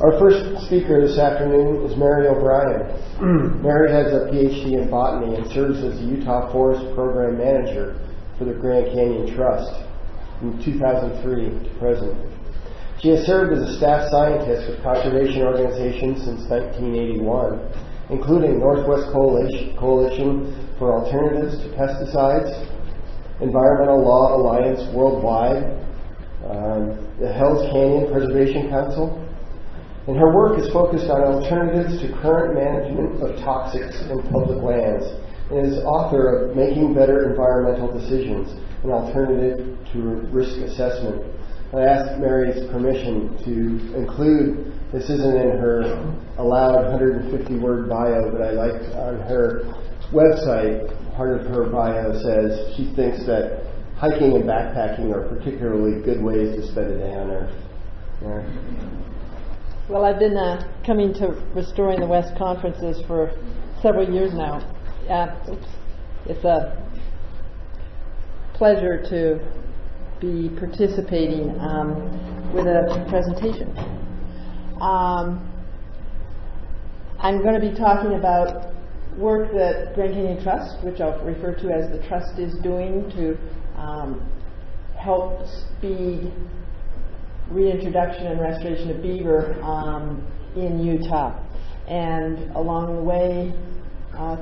Our first speaker this afternoon is Mary O'Brien. Mary has a PhD in botany and serves as the Utah Forest Program Manager for the Grand Canyon Trust from 2003 to present. She has served as a staff scientist with conservation organizations since 1981, including Northwest Coalition for Alternatives to Pesticides, Environmental Law Alliance Worldwide, the Hells Canyon Preservation Council, and her work is focused on alternatives to current management of toxics in public lands, and is author of Making Better Environmental Decisions, an alternative to risk assessment. I asked Mary's permission to include, this isn't in her allowed 150-word bio, but I liked on her website, part of her bio says she thinks that hiking and backpacking are particularly good ways to spend a day on Earth. Yeah. Well, I've been coming to Restoring the West conferences for several years now. It's a pleasure to be participating with a presentation. I'm going to be talking about work that Grand Canyon Trust, which I'll refer to as the Trust, is doing to help speed reintroduction and restoration of beaver in Utah, and along the way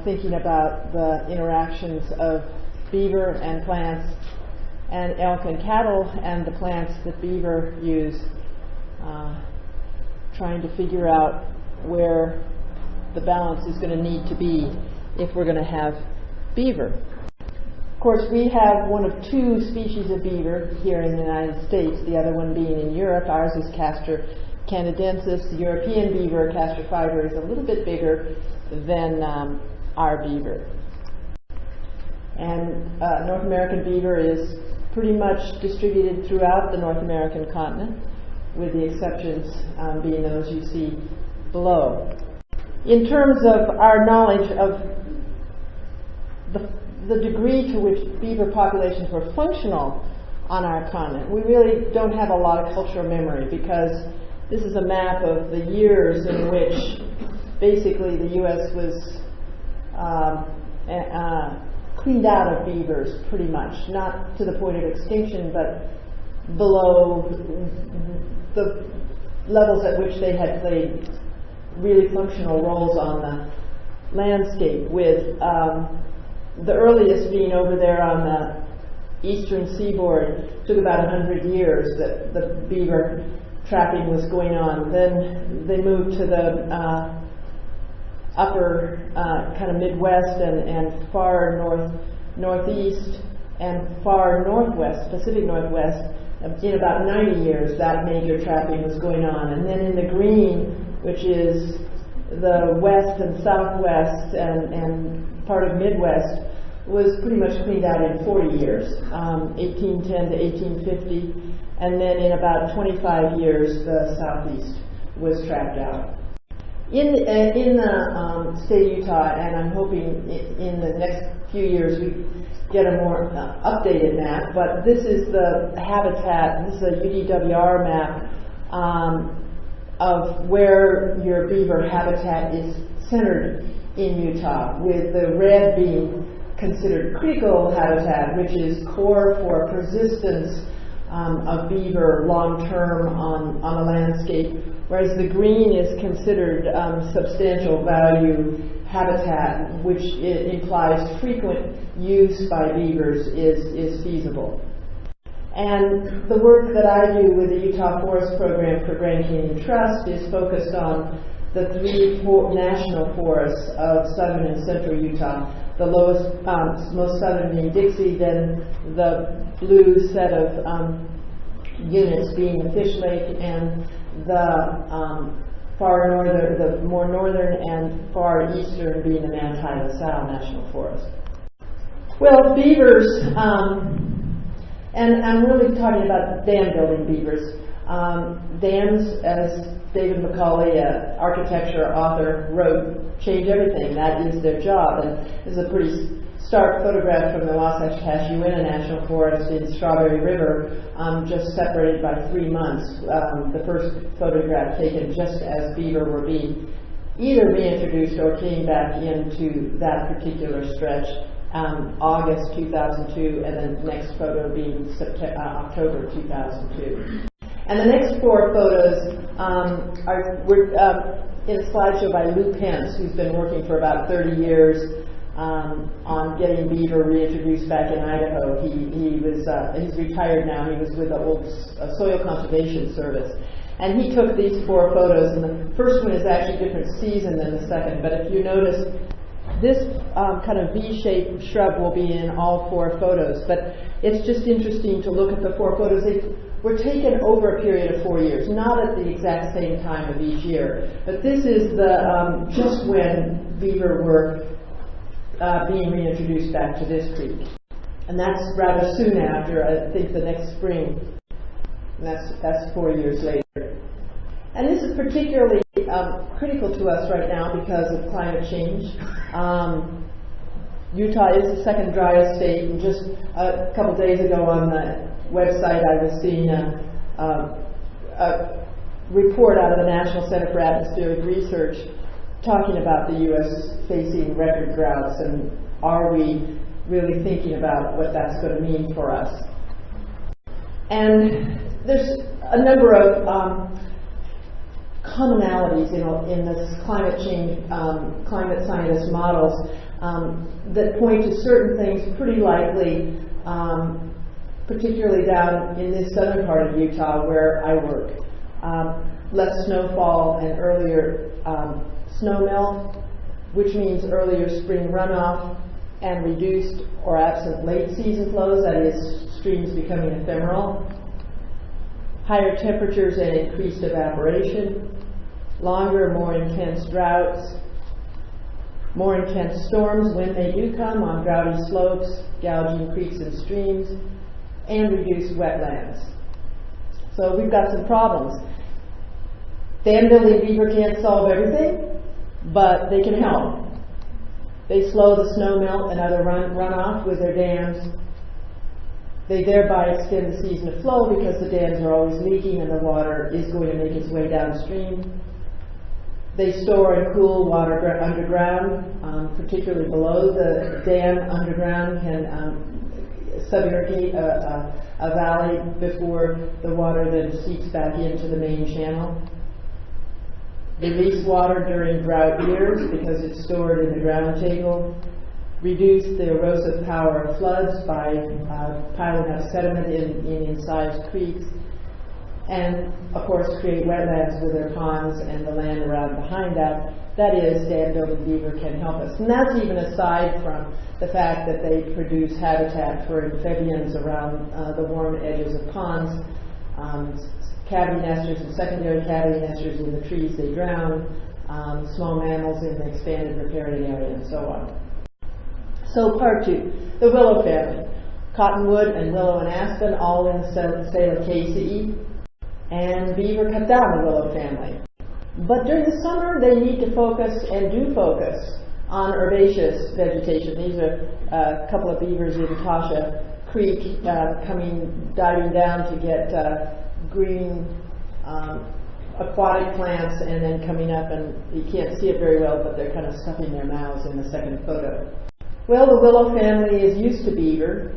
thinking about the interactions of beaver and plants and elk and cattle and the plants that beaver use, trying to figure out where the balance is going to need to be if we're going to have beaver. Of course, we have one of two species of beaver here in the United States, the other one being in Europe. Ours is Castor canadensis. The European beaver, Castor fiber, is a little bit bigger than our beaver. And North American beaver is pretty much distributed throughout the North American continent, with the exceptions being those you see below. In terms of our knowledge of the degree to which beaver populations were functional on our continent, we really don't have a lot of cultural memory, because this is a map of the years in which basically the U.S. was cleaned out of beavers, pretty much, not to the point of extinction, but below the levels at which they had played really functional roles on the landscape, with the earliest being over there on the eastern seaboard. Took about 100 years that the beaver trapping was going on. Then they moved to the upper kind of Midwest and far northeast and far northwest, Pacific Northwest. In about 90 years, that major trapping was going on. And then in the green, which is the west and southwest and part of Midwest, was pretty much cleaned out in 40 years, 1810 to 1850, and then in about 25 years, the southeast was trapped out. In the state of Utah, and I'm hoping in the next few years we get a more updated map, but this is the habitat, this is a UDWR map of where your beaver habitat is centered in Utah, with the red being considered critical habitat, which is core for persistence of beaver long-term on a landscape, whereas the green is considered substantial value habitat, which implies frequent use by beavers is feasible. And the work that I do with the Utah Forest Program for Grand Canyon Trust is focused on the three national forests of southern and central Utah. The lowest, most southern being Dixie, then the blue set of units being the Fishlake, and the far northern, the more northern and far eastern being the Manti-La National Forest. Well, beavers, and I'm really talking about dam building beavers. Dams, as David Macaulay, architecture author, wrote, change everything. That is their job. And this is a pretty stark photograph from the Wasatch Uinta National Forest in Strawberry River, just separated by 3 months. The first photograph taken just as beaver were being either reintroduced or came back into that particular stretch, August 2002, and then the next photo being October 2002. And the next 4 photos were in a slideshow by Lou Pence, who's been working for about 30 years on getting beaver reintroduced back in Idaho. He's retired now. He was with the old Soil Conservation Service. And he took these 4 photos, and the first one is actually a different season than the second. But if you notice, this kind of V-shaped shrub will be in all 4 photos. But it's just interesting to look at the 4 photos. They were taken over a period of 4 years, not at the exact same time of each year. But this is the just when beaver were being reintroduced back to this creek. And that's rather soon after, I think the next spring. And that's 4 years later. And this is particularly critical to us right now because of climate change. Utah is the second driest state, and just a couple days ago on the website I was seeing a report out of the National Center for Atmospheric Research talking about the U.S. facing record droughts, and are we really thinking about what that's going to mean for us? And there's a number of commonalities in this climate change, climate scientist models that point to certain things pretty likely, particularly down in this southern part of Utah where I work. Less snowfall and earlier snow melt, which means earlier spring runoff and reduced or absent late season flows, that is, streams becoming ephemeral. Higher temperatures and increased evaporation, longer, more intense droughts, more intense storms when they do come on droughty slopes, gouging creeks and streams, and reduced wetlands. So we've got some problems. Dam building beaver can't solve everything, but they can help. They slow the snow melt and other runoff with their dams. They thereby extend the season of flow because the dams are always leaking and the water is going to make its way downstream. They store and cool water underground, particularly below the dam. Underground can submerge a valley before the water then seeps back into the main channel. Release water during drought years because it's stored in the ground table. Reduce the erosive power of floods by piling up sediment in incised creeks. And, of course, create wetlands with their ponds and the land around behind that. That is, dam building beaver can help us. And that's even aside from the fact that they produce habitat for amphibians around the warm edges of ponds, cavity nesters and secondary cavity nesters in the trees they drown, small mammals in the expanded riparian area, and so on. So part 2, the willow family. Cottonwood and willow and aspen, all in the Salicaceae, and beaver cut down the willow family. But during the summer, they need to focus, and do focus, on herbaceous vegetation. These are a couple of beavers in Tasha Creek diving down to get green aquatic plants, and then coming up, and you can't see it very well, but they're kind of stuffing their mouths in the second photo. Well, the willow family is used to beaver.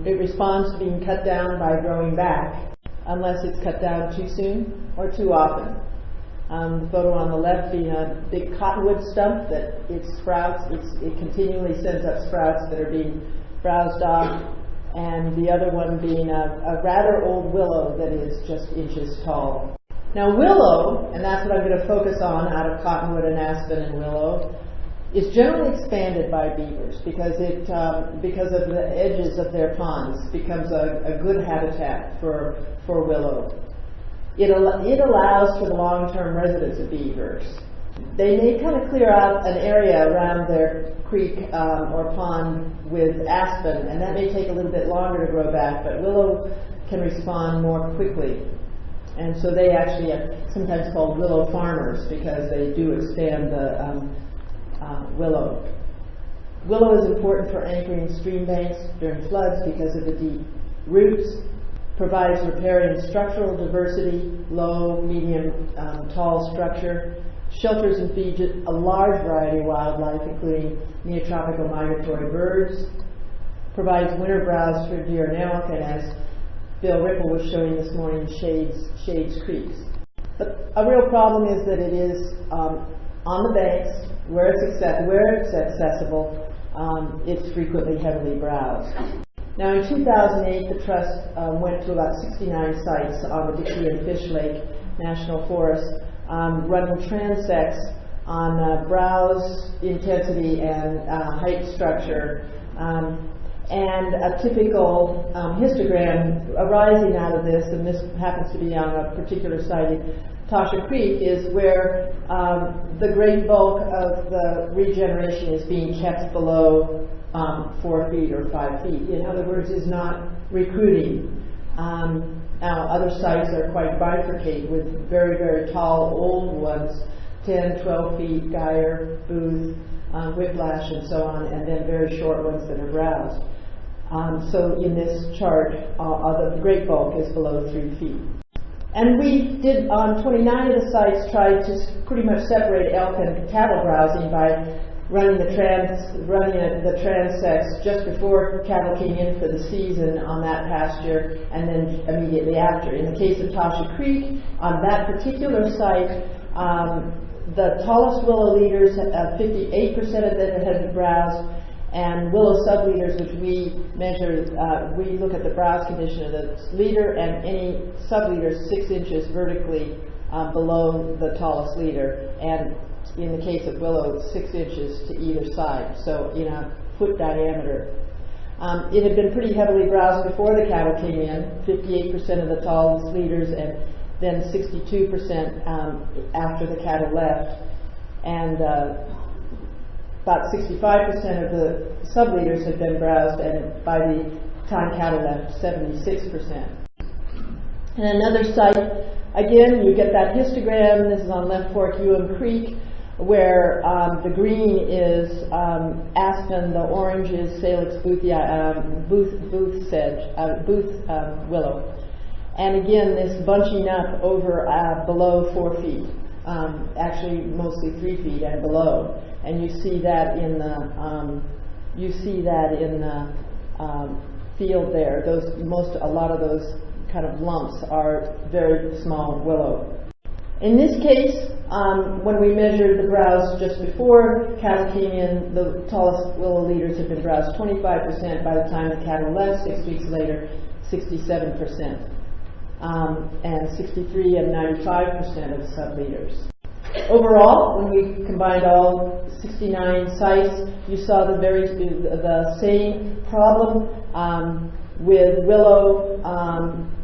It responds to being cut down by growing back, unless it's cut down too soon or too often. The photo on the left being a big cottonwood stump that it sprouts, it continually sends up sprouts that are being browsed off, and the other one being a rather old willow that is just inches tall. Now willow, and that's what I'm going to focus on out of cottonwood and aspen and willow, is generally expanded by beavers because because of the edges of their ponds becomes a good habitat for willow. It allows for the long-term residence of beavers. They may kind of clear out an area around their creek or pond with aspen, and that may take a little bit longer to grow back, but willow can respond more quickly. And so they actually are sometimes called willow farmers because they do expand the willow. Willow is important for anchoring stream banks during floods because of the deep roots, provides riparian structural diversity, low, medium, tall structure, shelters and feeds a large variety of wildlife, including neotropical migratory birds, provides winter browse for deer and elk, and as Bill Ripple was showing this morning, shades creeks. But a real problem is that it is on the banks where it's accessible. It's frequently heavily browsed. Now in 2008, the Trust went to about 69 sites on the Dixie and Fishlake National Forest, running transects on browse intensity and height structure. And a typical histogram arising out of this, and this happens to be on a particular site in Tasha Creek, is where the great bulk of the regeneration is being kept below 4 feet or 5 feet. In other words, is not recruiting. Now, other sites are quite bifurcated with very, very tall old ones, 10, 12 feet, Geyer, Booth, Whiplash, and so on, and then very short ones that are browsed. So in this chart, the great bulk is below 3 feet. And we did, on 29 of the sites, tried to pretty much separate elk and cattle browsing by running the transects just before cattle came in for the season on that pasture, and then immediately after. In the case of Tasha Creek, on that particular site, the tallest willow leaders, 58% of them had been browsed, and willow subleaders, which we measure, we look at the browse condition of the leader and any subleaders 6 inches vertically below the tallest leader, and in the case of willow, 6 inches to either side, so in a foot diameter. It had been pretty heavily browsed before the cattle came in, 58% of the tallest leaders, and then 62% after the cattle left, and about 65% of the subleaders had been browsed, and by the time cattle left, 76%. And another site, again, you get that histogram. This is on Left Fork Creek, where the green is Aspen, the orange is Salix Booth willow. And again, this bunching up over below 4 feet, actually mostly 3 feet and below. And you see that in the field there. A lot of those kind of lumps are very small willow. In this case, when we measured the browse just before cattle came in, the tallest willow leaders had been browsed 25%. By the time the cattle left, 6 weeks later, 67%. And 63 and 95% of subleaders. Overall, when we combined all 69 sites, you saw the same problem with willow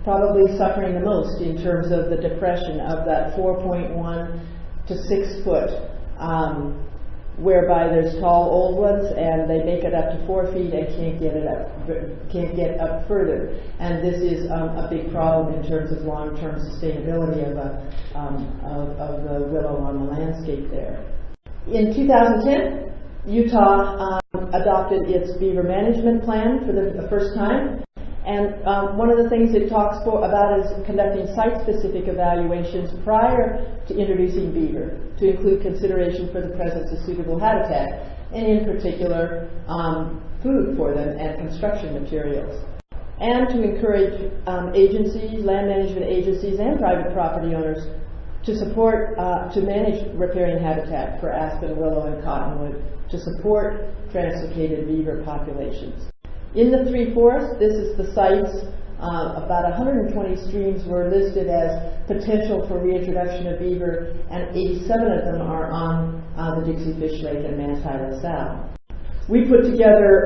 probably suffering the most in terms of the depression of that 4.1 to 6 foot, whereby there's tall old ones and they make it up to 4 feet and can't get up further. And this is a big problem in terms of long-term sustainability of the willow on the landscape there. In 2010, Utah adopted its Beaver Management Plan for the first time. And one of the things it talks about is conducting site-specific evaluations prior to introducing beaver, to include consideration for the presence of suitable habitat, and in particular, food for them and construction materials. And to encourage agencies, land management agencies, and private property owners to support, to manage riparian habitat for aspen, willow, and cottonwood, to support translocated beaver populations. In the 3 forests, this is the sites, about 120 streams were listed as potential for reintroduction of beaver, and 87 of them are on the Dixie Fishlake and Manti-La South. We put together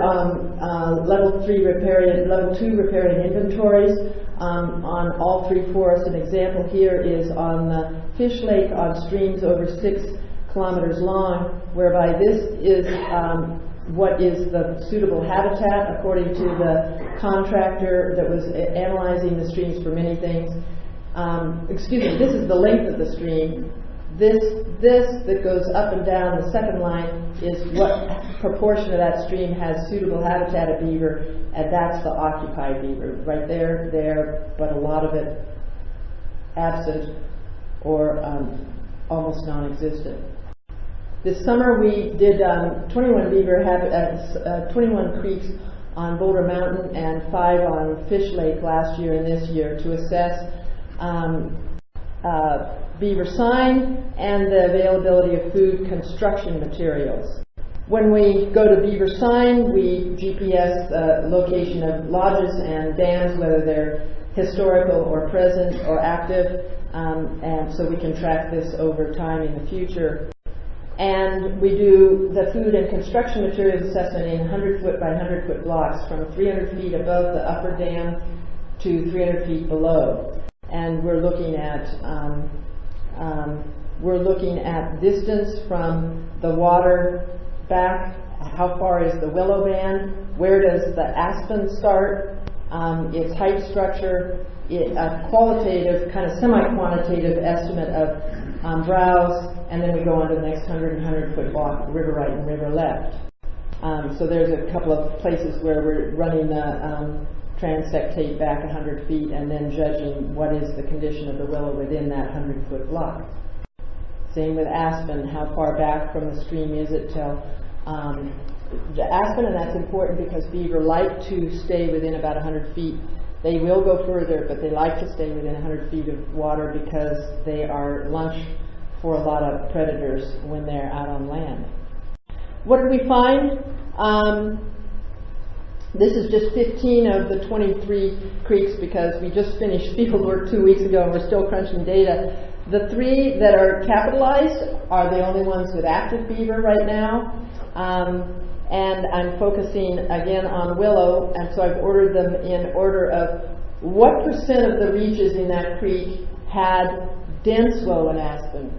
level 2 riparian inventories on all 3 forests. An example here is on the Fishlake on streams over 6 kilometers long, whereby this is what is the suitable habitat according to the contractor that was analyzing the streams for many things. This is the length of the stream. This that goes up and down, the second line, is what proportion of that stream has suitable habitat of beaver, and that's the occupied beaver. Right there, but a lot of it absent or almost non-existent. This summer we did 21 creeks on Boulder Mountain and 5 on Fishlake last year and this year to assess beaver sign and the availability of food construction materials. When we go to beaver sign, we GPS the location of lodges and dams, whether they're historical or present or active, and so we can track this over time in the future. And we do the food and construction materials assessment in 100-foot by 100-foot blocks from 300 feet above the upper dam to 300 feet below. And we're looking at distance from the water back, how far is the willow band, where does the aspen start, its height structure, a qualitative, kind of semi-quantitative estimate of browse, and then we go on to the next 100 and 100-foot block, river right and river left. So there's a couple of places where we're running the transect tape back 100 feet and then judging what is the condition of the willow within that 100-foot block. Same with aspen, how far back from the stream is it till the aspen, and that's important because beaver like to stay within about 100 feet. They will go further, but they like to stay within 100 feet of water because they are lunch for a lot of predators when they're out on land. What did we find? This is just 15 of the 23 creeks because we just finished field work 2 weeks ago and we're still crunching data. The 3 that are capitalized are the only ones with active beaver right now. And I'm focusing again on willow, and so I've ordered them in order of what percent of the reaches in that creek had dense willow and aspen,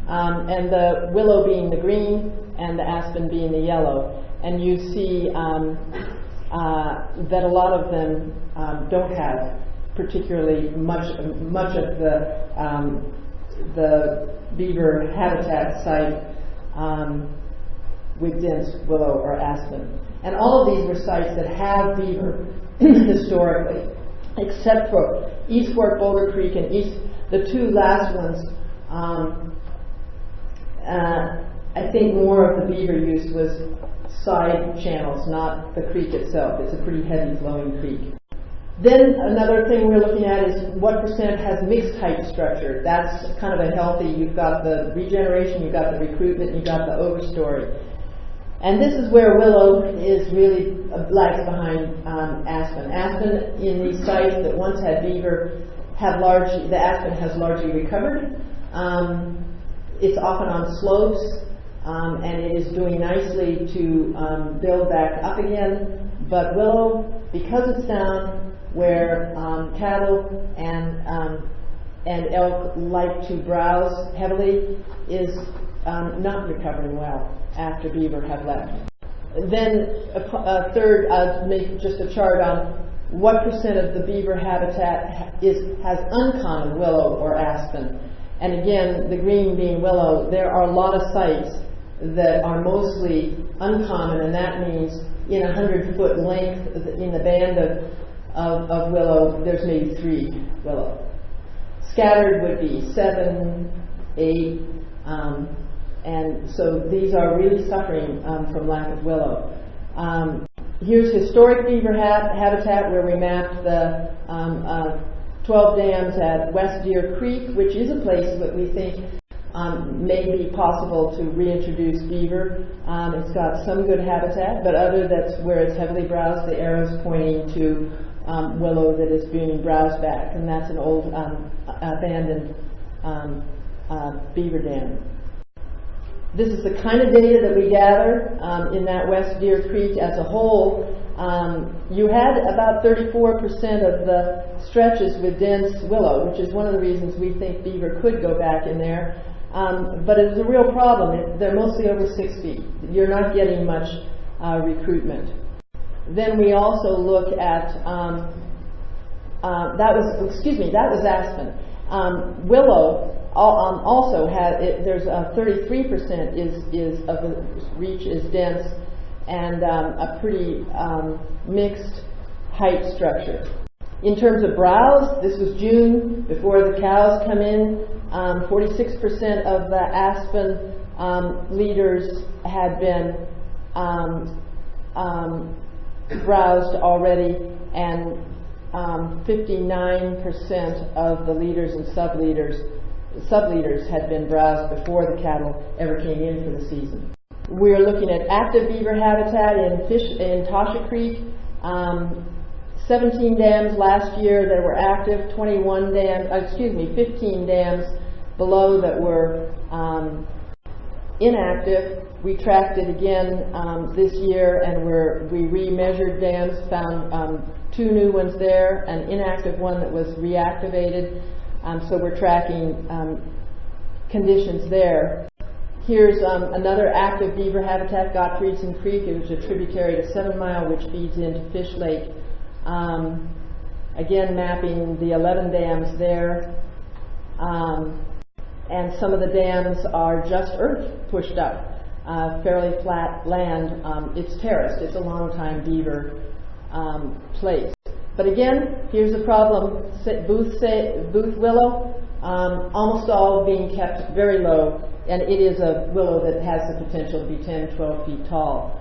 and the willow being the green and the aspen being the yellow. And you see that a lot of them don't have particularly much of the beaver habitat site with dense willow or aspen. And all of these were sites that have beaver historically, except for East Fork Boulder Creek and the 2 last ones. I think more of the beaver use was side channels, not the creek itself. It's a pretty heavy flowing creek. Then another thing we're looking at is what percent has mixed height structure. That's kind of a healthy, you've got the regeneration, you've got the recruitment, you've got the overstory. And this is where willow is really lags behind aspen. Aspen in these sites that once had beaver the aspen has largely recovered. It's often on slopes, and it is doing nicely to build back up again. But willow, because it's down where cattle and elk like to browse heavily, is not recovering well after beaver have left. Then a third, I'll make just a chart on what percent of the beaver habitat has uncommon willow or aspen. And again, the green being willow, there are a lot of sites that are mostly uncommon, and that means in 100-foot length in the band of willow, there's maybe 3 willow. Scattered would be 7, 8, and so these are really suffering from lack of willow. Here's historic beaver habitat where we mapped the 12 dams at West Deer Creek, which is a place that we think may be possible to reintroduce beaver. It's got some good habitat, but that's where it's heavily browsed. The arrow's pointing to willow that is being browsed back, and that's an old abandoned beaver dam. This is the kind of data that we gather in that West Deer Creek as a whole. You had about 34% of the stretches with dense willow, which is one of the reasons we think beaver could go back in there. But it's a real problem. They're mostly over 6 feet. You're not getting much recruitment. Then we also look at that was aspen. Willow also had, there's 33% is of the reach is dense and a pretty mixed height structure. In terms of browse, this was June, before the cows come in. 46% of the Aspen leaders had been browsed already, and 59% of the leaders and sub-leaders had been browsed before the cattle ever came in for the season. We're looking at active beaver habitat in Tasha Creek. 17 dams last year that were active, 15 dams below that were inactive. We tracked it again this year, and we re-measured dams, found 2 new ones there, an inactive one that was reactivated. So we're tracking conditions there. Here's another active beaver habitat, Gottfriedsen Creek. It was a tributary to 7 Mile, which feeds into Fishlake. Again, mapping the 11 dams there. And some of the dams are just earth pushed up, fairly flat land. It's terraced. It's a long-time beaver place. But again, here's the problem. Booth willow, almost all being kept very low, and it is a willow that has the potential to be 10, 12 feet tall.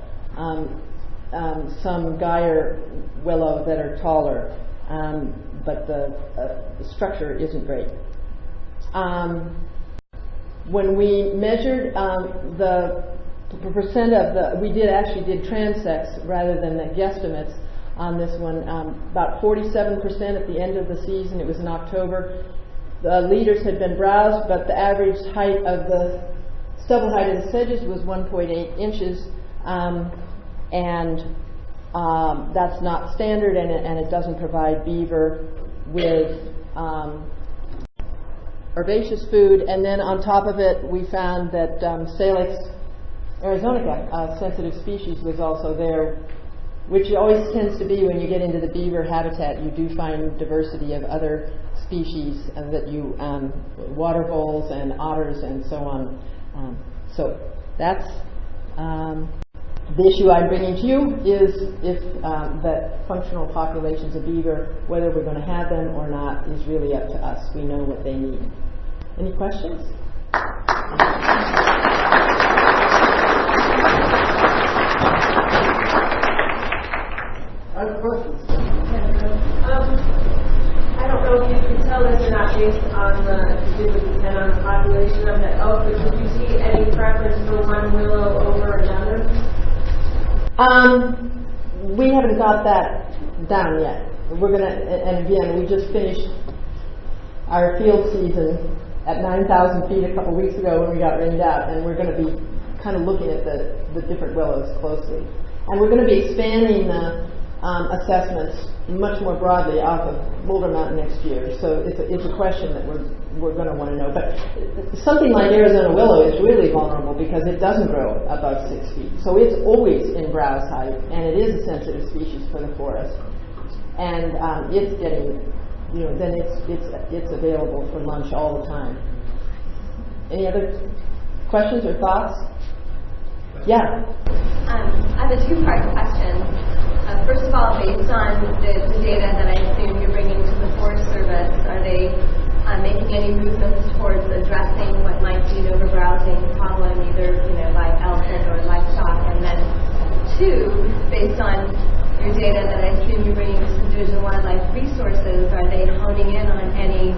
Some Geyer willow that are taller, but the structure isn't great. When we measured the percent of the, we actually did transects rather than the guesstimates on this one. About 47% at the end of the season. It was in October. The leaders had been browsed, but the average height of the stubble height of the sedges was 1.8 inches, and that's not standard, and it doesn't provide beaver with herbaceous food. And then on top of it, we found that Salix arizonica, a sensitive species, was also there, which always tends to be when you get into the beaver habitat. You do find diversity of other species that you, water voles and otters and so on. So that's the issue I'm bringing to you, is if that functional populations of beaver, whether we're going to have them or not, is really up to us. We know what they need. Any questions? I have questions. I don't know if you can tell this or not based on the, it would depend on the population of the elk, but did you see any preference for one willow over another? We haven't got that down yet. We're gonna, and again, we just finished our field season at 9,000 feet a couple weeks ago when we got rained out, and we're going to be kind of looking at the different willows closely. And we're going to be expanding the assessments much more broadly off of Boulder Mt next year. So it's a question that we're going to want to know. But something like Arizona willow is really vulnerable because it doesn't grow above 6 feet. So it's always in browse height, and it is a sensitive species for the forest. And it's getting, then it's available for lunch all the time. Any other questions or thoughts? Yeah. I have a 2-part question. First of all, based on the data that I assume you're bringing to the Forest Service, are they making any movements towards addressing what might be an overbrowsing problem, either by elephant or livestock? And then 2, based on your data that I assume you're bringing to the Division of Wildlife Resources, are they honing in on any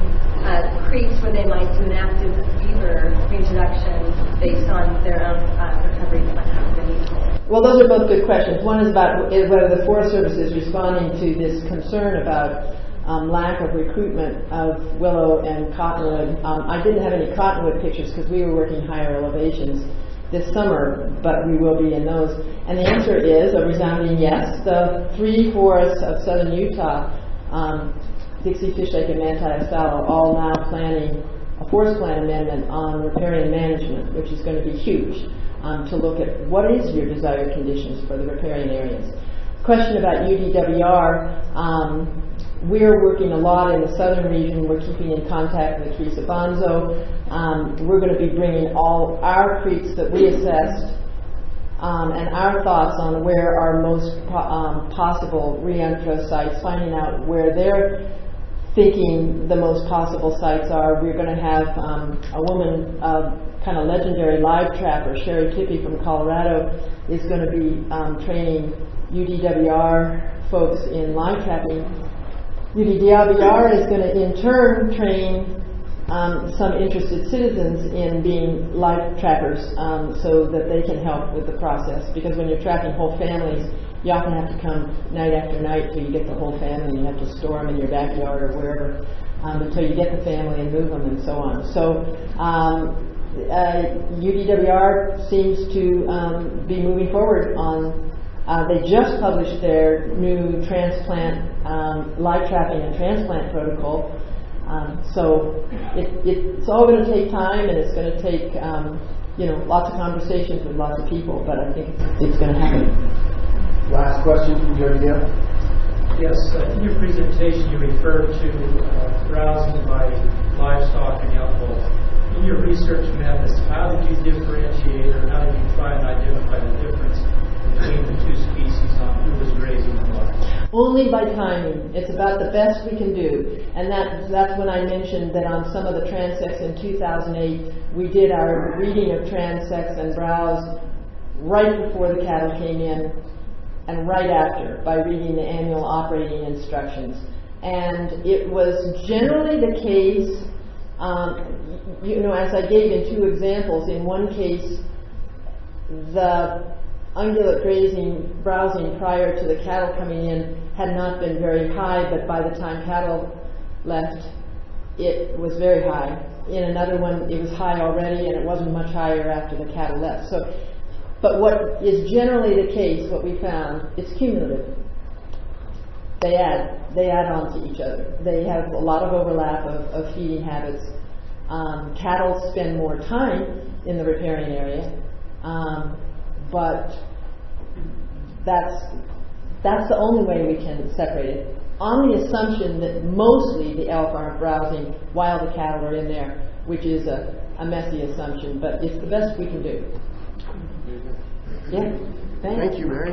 creeks where they might do an active beaver reintroduction based on their own recovery plan? Well, those are both good questions. One is about whether the Forest Service is responding to this concern about lack of recruitment of willow and cottonwood. I didn't have any cottonwood pictures because we were working higher elevations this summer, but we will be in those. And the answer is a resounding yes. The 3 forests of southern Utah, Dixie, Fishlake, and Manti-La, are all now planning a forest plan amendment on riparian management, which is going to be huge, to look at what is your desired conditions for the riparian areas. Question about UDWR, we're working a lot in the southern region. We're keeping in contact with Teresa Bonzo. We're going to be bringing all our creeks that we assessed and our thoughts on where our most possible reintro sites, finding out where they're thinking the most possible sites are. We're going to have a woman, kind of legendary live trapper, Sherry Tippy from Colorado, is going to be training UDWR folks in live trapping. UDWR is going to in turn train some interested citizens in being live trappers so that they can help with the process. Because when you're trapping whole families, you often have to come night after night till you get the whole family. You have to store them in your backyard or wherever until you get the family and move them and so on. So UDWR seems to be moving forward on, they just published their new transplant, live trapping and transplant protocol. So it's all going to take time, and it's going to take lots of conversations with lots of people, but I think it's going to happen. Last question from Jody Gill. Yes, in your presentation you referred to browsing by livestock and young bulls. In your research methods, how did you differentiate, or how did you try and identify the difference between the two species on who was grazing and what? Only by timing. It's about the best we can do. And that's when I mentioned that on some of the transects in 2008, we did our reading of transects and browse right before the cattle came in and right after by reading the annual operating instructions. And it was generally the case, as I gave in two examples. In one case, the ungulate grazing, browsing prior to the cattle coming in had not been very high, but by the time cattle left, it was very high. In another one, it was high already, and it wasn't much higher after the cattle left. So, but what is generally the case, what we found, it's cumulative. They add on to each other. They have a lot of overlap of feeding habits. Cattle spend more time in the riparian area, but that's the only way we can separate it. On the assumption that mostly the elk aren't browsing while the cattle are in there, which is a messy assumption, but it's the best we can do. Yeah, thanks. Thank you, Mary.